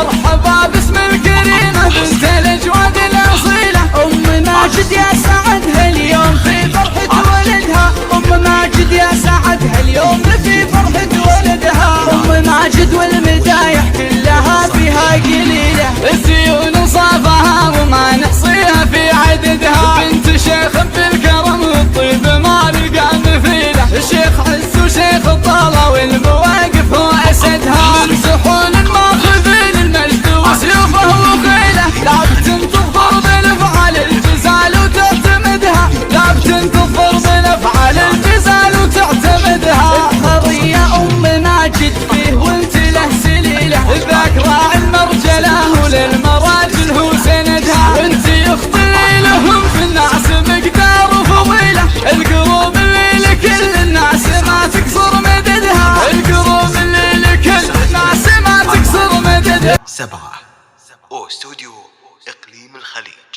مرحبا باسم الكريمة بنت الأجواد الأصيلة. أم ماجد يا سعدها اليوم في فرحة ولدها. أم ماجد يا سعدها اليوم في فرحة ولدها. أم ماجد والمدايح كلها فيها قليلة، الزيون صافها وما نحصيها في عددها. بنت شيخ بالكرم والطيب ما نلقى مثيله، الشيخ عز وشيخ الطلة والمواقف هو أسدها. يمسحون الماخذين المجد وسيوفه وخيله، لا بتنتظر بالافعال الجزال وتعتمدها، لا بتنتظر بالافعال الجزال وتعتمدها. اظهر يا ام ماجد فيه وانت له سليله، ذاك راعي المرجله وللمراجل هو سندها. انت يخطي لهم في الناس مقدار وفضيله، القلوب اللي لكل الناس ما تكسر مددها، القلوب اللي لكل الناس ما تكسر مددها. 7 أو استوديو إقليم الخليج.